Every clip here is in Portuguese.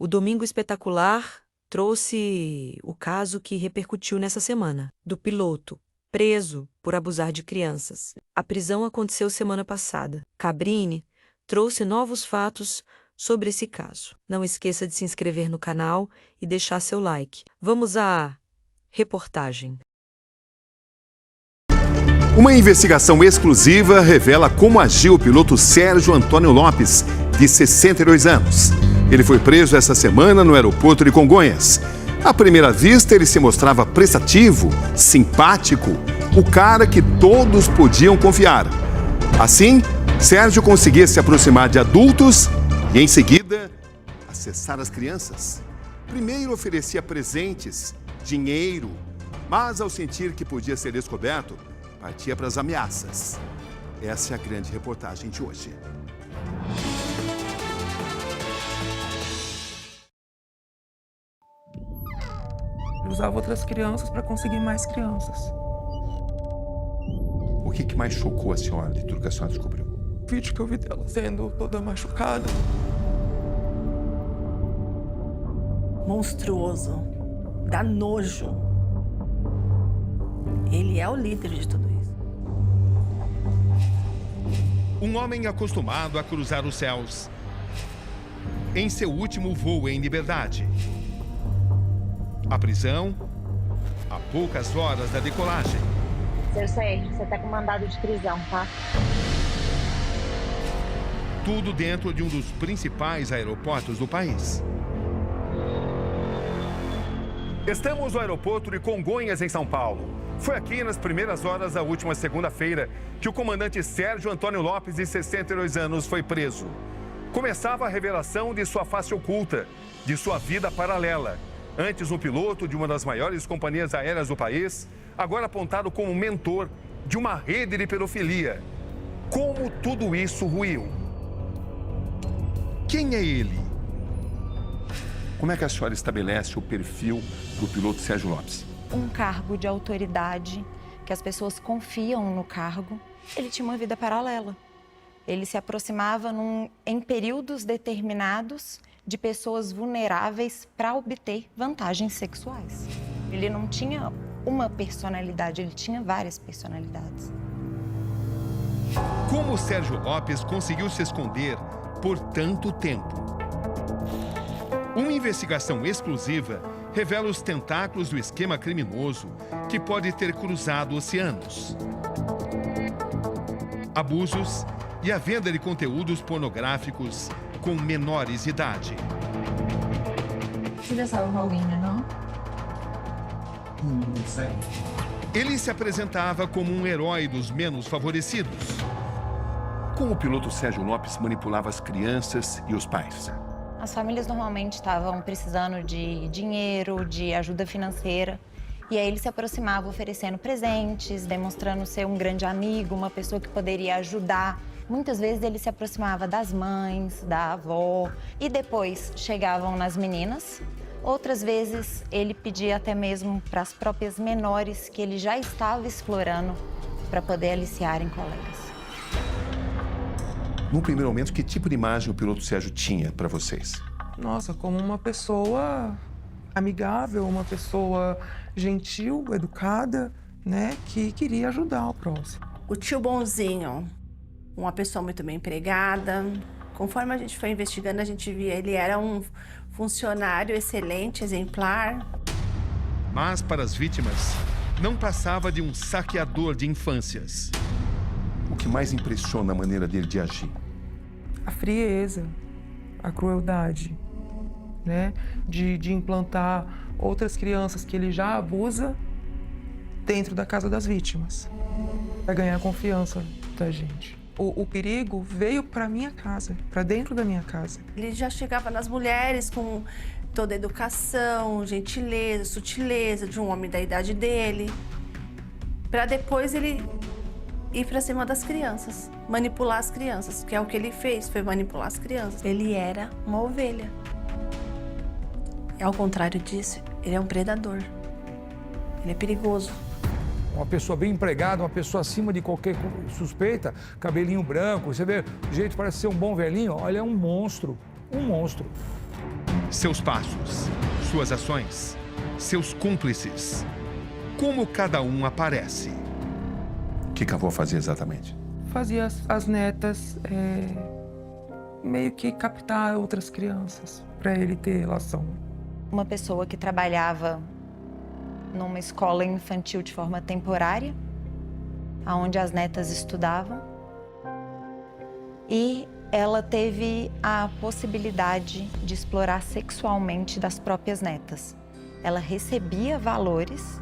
O Domingo Espetacular trouxe o caso que repercutiu nessa semana, do piloto, preso por abusar de crianças. A prisão aconteceu semana passada. Cabrini trouxe novos fatos sobre esse caso. Não esqueça de se inscrever no canal e deixar seu like. Vamos à reportagem. Uma investigação exclusiva revela como agiu o piloto Sérgio Antônio Lopes, de 62 anos. Ele foi preso essa semana no aeroporto de Congonhas. À primeira vista, ele se mostrava prestativo, simpático, o cara que todos podiam confiar. Assim, Sérgio conseguia se aproximar de adultos e, em seguida, acessar as crianças. Primeiro oferecia presentes, dinheiro, mas ao sentir que podia ser descoberto, partia para as ameaças. Essa é a grande reportagem de hoje. Ele usava outras crianças para conseguir mais crianças. O que mais chocou a senhora de tudo que a senhora descobriu? O vídeo que eu vi dela sendo toda machucada. Monstruoso. Dá nojo. Ele é o líder de tudo isso. Um homem acostumado a cruzar os céus. Em seu último voo em liberdade. A prisão, a poucas horas da decolagem. Seu Sérgio, você tá com mandado de prisão, tá? Tudo dentro de um dos principais aeroportos do país. Estamos no aeroporto de Congonhas, em São Paulo. Foi aqui nas primeiras horas da última segunda-feira que o comandante Sérgio Antônio Lopes, de 62 anos, foi preso. Começava a revelação de sua face oculta, de sua vida paralela. Antes um piloto de uma das maiores companhias aéreas do país, agora apontado como mentor de uma rede de pedofilia. Como tudo isso ruiu? Quem é ele? Como é que a senhora estabelece o perfil do piloto Sérgio Lopes? Um cargo de autoridade, que as pessoas confiam no cargo. Ele tinha uma vida paralela. Ele se aproximava em períodos determinados de pessoas vulneráveis para obter vantagens sexuais. Ele não tinha uma personalidade, ele tinha várias personalidades. Como Sérgio Lopes conseguiu se esconder por tanto tempo? Uma investigação exclusiva revela os tentáculos do esquema criminoso que pode ter cruzado oceanos. Abusos e a venda de conteúdos pornográficos com menores de idade. Você já sabe com alguém, né, não? Não sei. Ele se apresentava como um herói dos menos favorecidos. Como o piloto Sérgio Lopes manipulava as crianças e os pais? As famílias normalmente estavam precisando de dinheiro, de ajuda financeira. E aí ele se aproximava oferecendo presentes, demonstrando ser um grande amigo, uma pessoa que poderia ajudar. Muitas vezes ele se aproximava das mães, da avó, e depois chegavam nas meninas. Outras vezes ele pedia até mesmo para as próprias menores que ele já estava explorando para poder aliciarem colegas. No primeiro momento, que tipo de imagem o piloto Sérgio tinha para vocês? Nossa, como uma pessoa amigável, uma pessoa gentil, educada, né, que queria ajudar o próximo. O tio bonzinho, uma pessoa muito bem empregada. Conforme a gente foi investigando, a gente via ele era um funcionário excelente, exemplar. Mas para as vítimas, não passava de um saqueador de infâncias. O que mais impressiona a maneira dele de agir? A frieza, a crueldade, né, de implantar outras crianças que ele já abusa dentro da casa das vítimas, para ganhar a confiança da gente. O perigo veio para minha casa, para dentro da minha casa. Ele já chegava nas mulheres com toda a educação, gentileza, sutileza de um homem da idade dele, para depois ele ir para cima das crianças, manipular as crianças, que é o que ele fez, foi manipular as crianças. Ele era uma ovelha. E ao contrário disso, ele é um predador. Ele é perigoso. Uma pessoa bem empregada, uma pessoa acima de qualquer suspeita, cabelinho branco, você vê, o jeito parece ser um bom velhinho, olha, é um monstro, um monstro. Seus passos, suas ações, seus cúmplices. Como cada um aparece. O que a avó fazia exatamente? Fazia as netas meio que captar outras crianças para ele ter relação. Uma pessoa que trabalhava numa escola infantil de forma temporária, onde as netas estudavam, e ela teve a possibilidade de explorar sexualmente das próprias netas. Ela recebia valores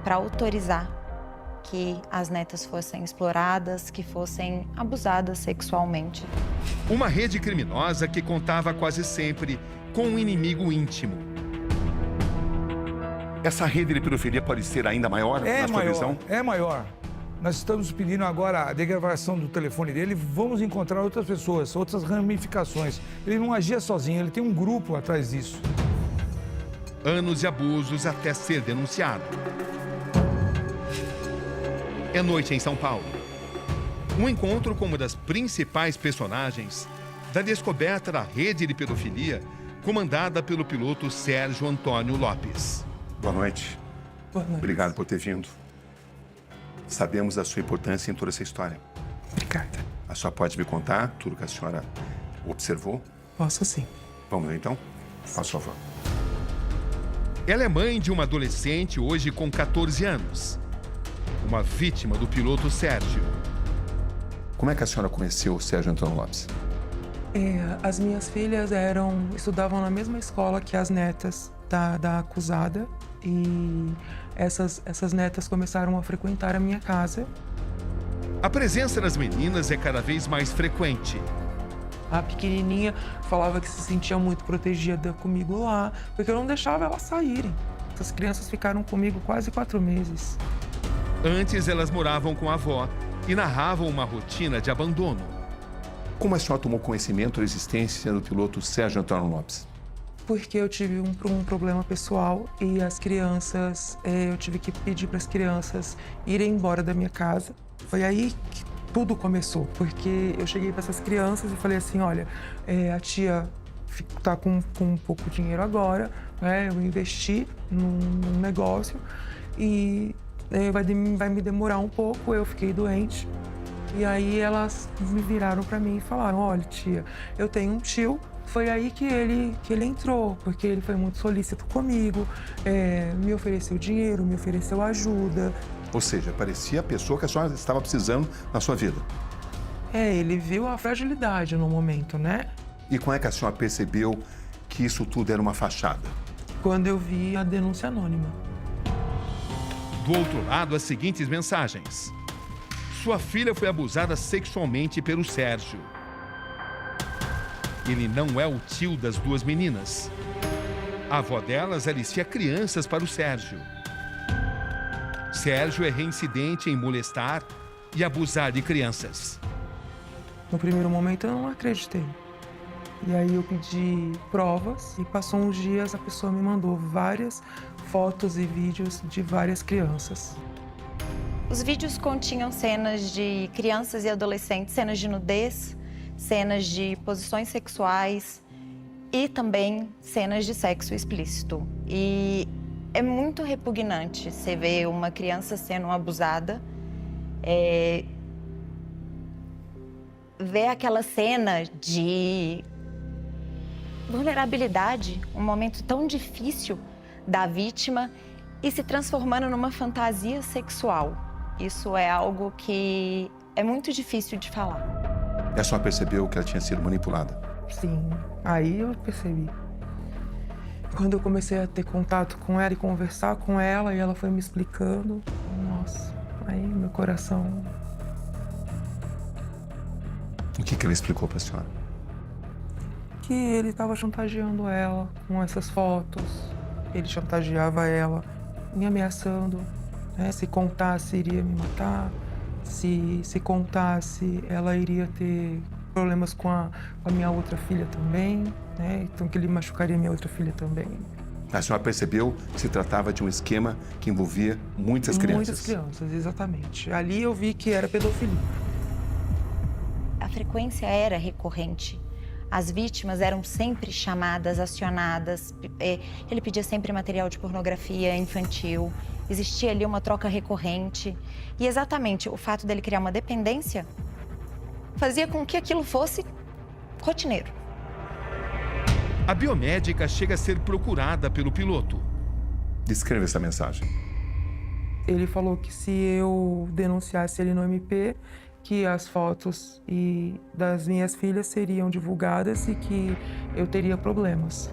para autorizar que as netas fossem exploradas, que fossem abusadas sexualmente. Uma rede criminosa que contava quase sempre com um inimigo íntimo. Essa rede de pedofilia pode ser ainda maior na sua visão? É maior. Nós estamos pedindo agora a degravação do telefone dele. Vamos encontrar outras pessoas, outras ramificações. Ele não agia sozinho, ele tem um grupo atrás disso. Anos de abusos até ser denunciado. É noite em São Paulo. Um encontro com uma das principais personagens da descoberta da rede de pedofilia comandada pelo piloto Sérgio Antônio Lopes. Boa noite. Boa noite. Obrigado por ter vindo. Sabemos da sua importância em toda essa história. Obrigada. A senhora pode me contar tudo que a senhora observou? Posso sim. Vamos lá, então? Por favor. Ela é mãe de uma adolescente hoje com 14 anos. Uma vítima do piloto Sérgio. Como é que a senhora conheceu o Sérgio Antônio Lopes? As minhas filhas estudavam na mesma escola que as netas da acusada. E essas netas começaram a frequentar a minha casa. A presença das meninas é cada vez mais frequente. A pequenininha falava que se sentia muito protegida comigo lá, porque eu não deixava elas saírem. Essas crianças ficaram comigo quase 4 meses. Antes, elas moravam com a avó e narravam uma rotina de abandono. Como a senhora tomou conhecimento da existência do piloto Sérgio Antônio Lopes? Porque eu tive um problema pessoal e as crianças, eu tive que pedir para as crianças irem embora da minha casa. Foi aí que tudo começou, porque eu cheguei para essas crianças e falei assim, olha, a tia tá com pouco dinheiro agora, né? Eu investi num negócio e vai me demorar um pouco, eu fiquei doente. E aí elas me viraram para mim e falaram, olha, tia, eu tenho um tio. Foi aí que ele entrou, porque ele foi muito solícito comigo, me ofereceu dinheiro, me ofereceu ajuda. Ou seja, parecia a pessoa que a senhora estava precisando na sua vida. Ele viu a fragilidade no momento, né? E como é que a senhora percebeu que isso tudo era uma fachada? Quando eu vi a denúncia anônima. Do outro lado, as seguintes mensagens. Sua filha foi abusada sexualmente pelo Sérgio. Ele não é o tio das duas meninas. A avó delas alicia crianças para o Sérgio. Sérgio é reincidente em molestar e abusar de crianças. No primeiro momento eu não acreditei. E aí eu pedi provas e passou uns dias a pessoa me mandou várias fotos e vídeos de várias crianças. Os vídeos continham cenas de crianças e adolescentes, cenas de nudez, cenas de posições sexuais e também cenas de sexo explícito. E é muito repugnante você ver uma criança sendo abusada, ver aquela cena de vulnerabilidade, um momento tão difícil da vítima e se transformando numa fantasia sexual. Isso é algo que é muito difícil de falar. E a senhora percebeu que ela tinha sido manipulada? Sim, aí eu percebi. Quando eu comecei a ter contato com ela e conversar com ela, e ela foi me explicando, nossa, aí meu coração... O que ela explicou para a senhora? Que ele estava chantageando ela com essas fotos. Ele chantageava ela, me ameaçando, né? Se contasse, iria me matar. Se contasse, ela iria ter problemas com a minha outra filha também, né? Então que ele machucaria minha outra filha também. A senhora percebeu que se tratava de um esquema que envolvia muitas crianças? Muitas crianças, exatamente. Ali eu vi que era pedofilia. A frequência era recorrente. As vítimas eram sempre chamadas, acionadas, ele pedia sempre material de pornografia infantil, existia ali uma troca recorrente. E exatamente o fato dele criar uma dependência fazia com que aquilo fosse rotineiro. A biomédica chega a ser procurada pelo piloto. Descreva essa mensagem. Ele falou que se eu denunciasse ele no MP, que as fotos das minhas filhas seriam divulgadas e que eu teria problemas.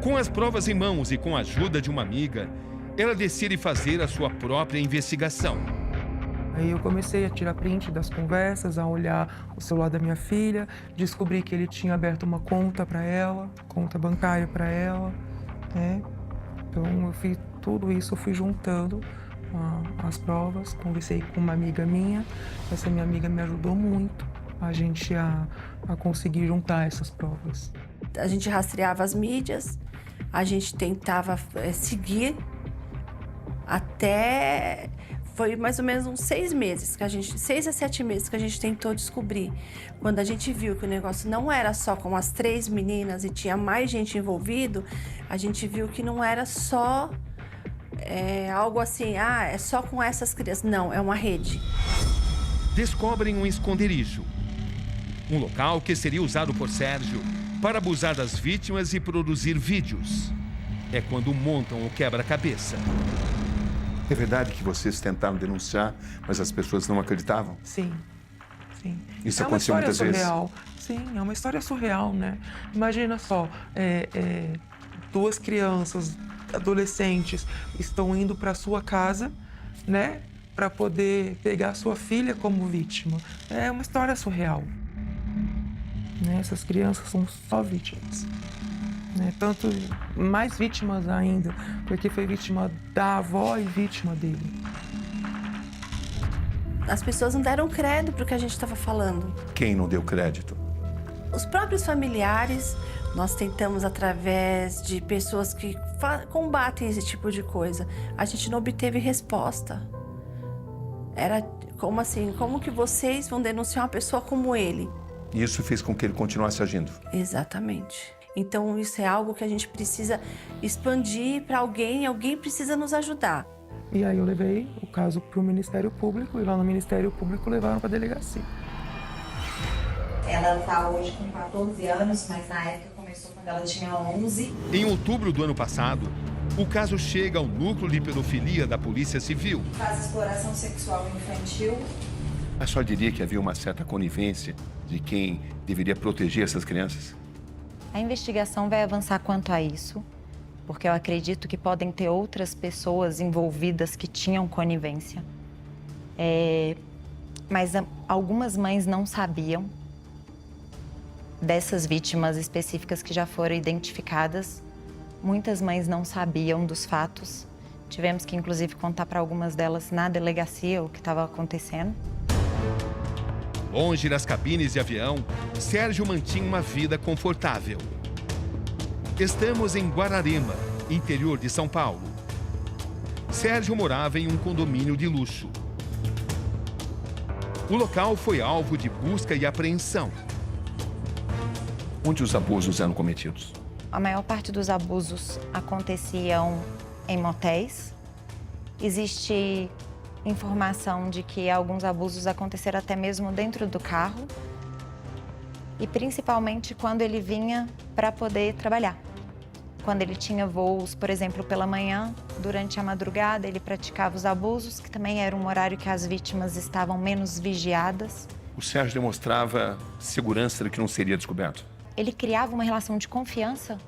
Com as provas em mãos e com a ajuda de uma amiga, ela decide fazer a sua própria investigação. Aí eu comecei a tirar print das conversas, a olhar o celular da minha filha, descobri que ele tinha aberto uma conta para ela, conta bancária para ela, né? Então eu fiz tudo isso, eu fui juntando as provas, conversei com uma amiga minha, essa minha amiga me ajudou muito a conseguir juntar essas provas. A gente rastreava as mídias, a gente tentava seguir até... Foi mais ou menos uns 6 a 7 meses que a gente tentou descobrir. Quando a gente viu que o negócio não era só com as 3 meninas e tinha mais gente envolvido, a gente viu que não era só algo assim, é só com essas crianças. Não, é uma rede. Descobrem um esconderijo. Um local que seria usado por Sérgio para abusar das vítimas e produzir vídeos. É quando montam o quebra-cabeça. É verdade que vocês tentaram denunciar, mas as pessoas não acreditavam? Sim, sim. Isso aconteceu muitas vezes? Surreal. Sim, é uma história surreal, né? Imagina só, 2 crianças, adolescentes, estão indo para sua casa, né? Para poder pegar sua filha como vítima. É uma história surreal. Né? Essas crianças são só vítimas. Né? Tanto mais vítimas ainda, porque foi vítima da avó e vítima dele. As pessoas não deram crédito para o que a gente estava falando. Quem não deu crédito? Os próprios familiares, nós tentamos através de pessoas que combatem esse tipo de coisa. A gente não obteve resposta. Era como assim, como que vocês vão denunciar uma pessoa como ele? E isso fez com que ele continuasse agindo? Exatamente. Então, isso é algo que a gente precisa expandir para alguém precisa nos ajudar. E aí eu levei o caso para o Ministério Público e lá no Ministério Público levaram para a delegacia. Ela está hoje com 14 anos, mas na época começou quando ela tinha 11. Em outubro do ano passado, o caso chega ao núcleo de pedofilia da Polícia Civil. Faz exploração sexual infantil. A senhora diria que havia uma certa conivência de quem deveria proteger essas crianças? A investigação vai avançar quanto a isso, porque eu acredito que podem ter outras pessoas envolvidas que tinham conivência. Mas algumas mães não sabiam dessas vítimas específicas que já foram identificadas. Muitas mães não sabiam dos fatos. Tivemos que, inclusive, contar para algumas delas na delegacia o que estava acontecendo. Longe das cabines de avião, Sérgio mantinha uma vida confortável. Estamos em Guararema, interior de São Paulo. Sérgio morava em um condomínio de luxo. O local foi alvo de busca e apreensão. Onde os abusos eram cometidos? A maior parte dos abusos aconteciam em motéis. Existe informação de que alguns abusos aconteceram até mesmo dentro do carro. E principalmente quando ele vinha para poder trabalhar. Quando ele tinha voos, por exemplo, pela manhã, durante a madrugada, ele praticava os abusos, que também era um horário que as vítimas estavam menos vigiadas. O Sérgio demonstrava segurança de que não seria descoberto? Ele criava uma relação de confiança.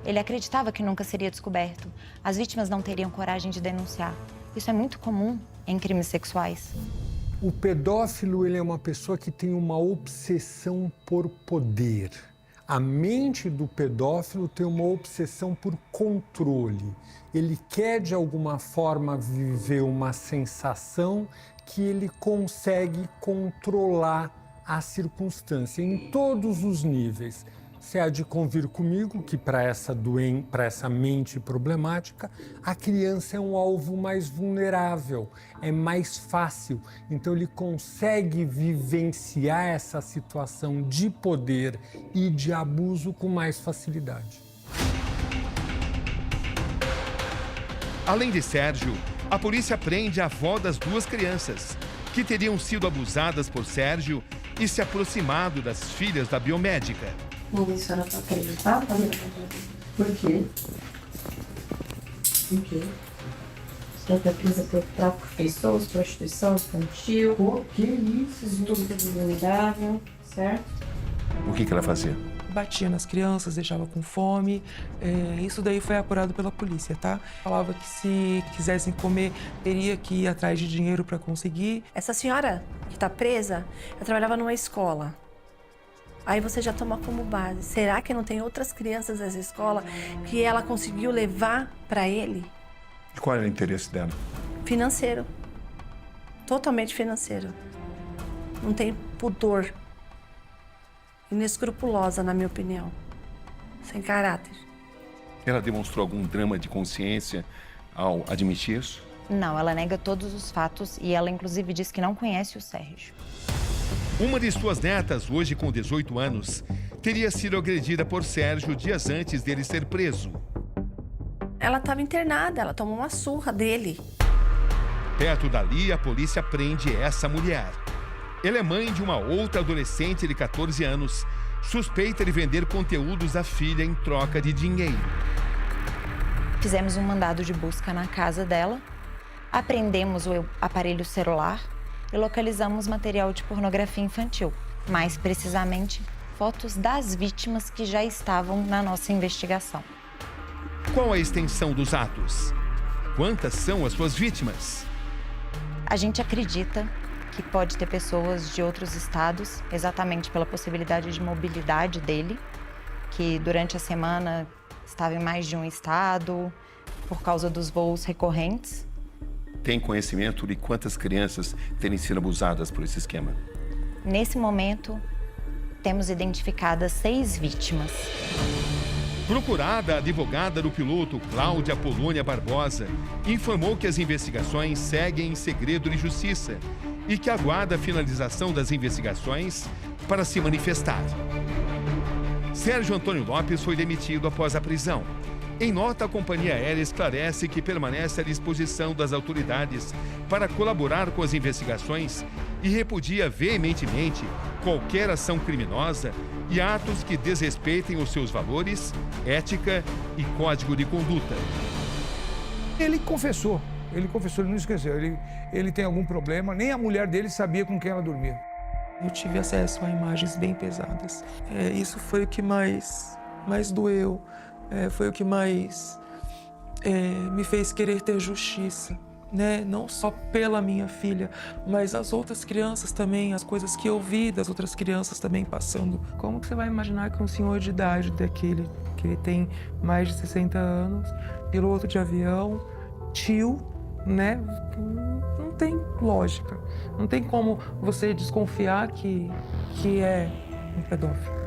Ele acreditava que nunca seria descoberto. As vítimas não teriam coragem de denunciar. Isso é muito comum em crimes sexuais. O pedófilo, ele é uma pessoa que tem uma obsessão por poder. A mente do pedófilo tem uma obsessão por controle. Ele quer, de alguma forma, viver uma sensação que ele consegue controlar a circunstância em todos os níveis. você há de convir comigo que para essa mente problemática, a criança é um alvo mais vulnerável, é mais fácil. Então ele consegue vivenciar essa situação de poder e de abuso com mais facilidade. Além de Sérgio, a polícia prende a avó das duas crianças, que teriam sido abusadas por Sérgio e se aproximado das filhas da biomédica. Não, a senhora está acreditada? Por quê? Por quê? Você está presa por tráfico de pessoas, prostituição infantil. Por que isso? Estupro vulnerável, certo? O que ela fazia? Batia nas crianças, deixava com fome. Isso daí foi apurado pela polícia, tá? Falava que se quisessem comer, teria que ir atrás de dinheiro para conseguir. Essa senhora que está presa, eu trabalhava numa escola. Aí você já toma como base. Será que não tem outras crianças nessa escola que ela conseguiu levar para ele? E qual era o interesse dela? Financeiro. Totalmente financeiro. Não tem pudor. Inescrupulosa, na minha opinião. Sem caráter. Ela demonstrou algum drama de consciência ao admitir isso? Não, ela nega todos os fatos e ela inclusive diz que não conhece o Sérgio. Uma de suas netas, hoje com 18 anos, teria sido agredida por Sérgio dias antes dele ser preso. Ela estava internada, ela tomou uma surra dele. Perto dali, a polícia prende essa mulher. Ela é mãe de uma outra adolescente de 14 anos, suspeita de vender conteúdos à filha em troca de dinheiro. Fizemos um mandado de busca na casa dela, apreendemos o aparelho celular e localizamos material de pornografia infantil. Mais precisamente, fotos das vítimas que já estavam na nossa investigação. Qual a extensão dos atos? Quantas são as suas vítimas? A gente acredita que pode ter pessoas de outros estados, exatamente pela possibilidade de mobilidade dele, que durante a semana estava em mais de um estado, por causa dos voos recorrentes. Tem conhecimento de quantas crianças terem sido abusadas por esse esquema? Nesse momento, temos identificadas 6 vítimas. Procurada, a advogada do piloto, Cláudia Polônia Barbosa, informou que as investigações seguem em segredo de justiça e que aguarda a finalização das investigações para se manifestar. Sérgio Antônio Lopes foi demitido após a prisão. Em nota, a companhia aérea esclarece que permanece à disposição das autoridades para colaborar com as investigações e repudia veementemente qualquer ação criminosa e atos que desrespeitem os seus valores, ética e código de conduta. Ele confessou, ele não esqueceu. Ele tem algum problema, nem a mulher dele sabia com quem ela dormia. Eu tive acesso a imagens bem pesadas. Isso foi o que mais doeu, foi o que mais me fez querer ter justiça, né? Não só pela minha filha, mas as outras crianças também, as coisas que eu vi das outras crianças também passando. Como que você vai imaginar que um senhor de idade daquele, que ele tem mais de 60 anos, piloto de avião, tio, né? Não tem lógica. Não tem como você desconfiar que é um pedófilo.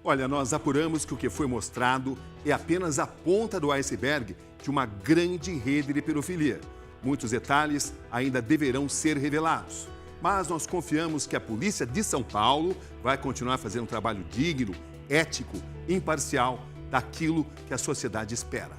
Olha, nós apuramos que o que foi mostrado é apenas a ponta do iceberg de uma grande rede de pedofilia. Muitos detalhes ainda deverão ser revelados. Mas nós confiamos que a Polícia de São Paulo vai continuar fazendo um trabalho digno, ético, imparcial, daquilo que a sociedade espera.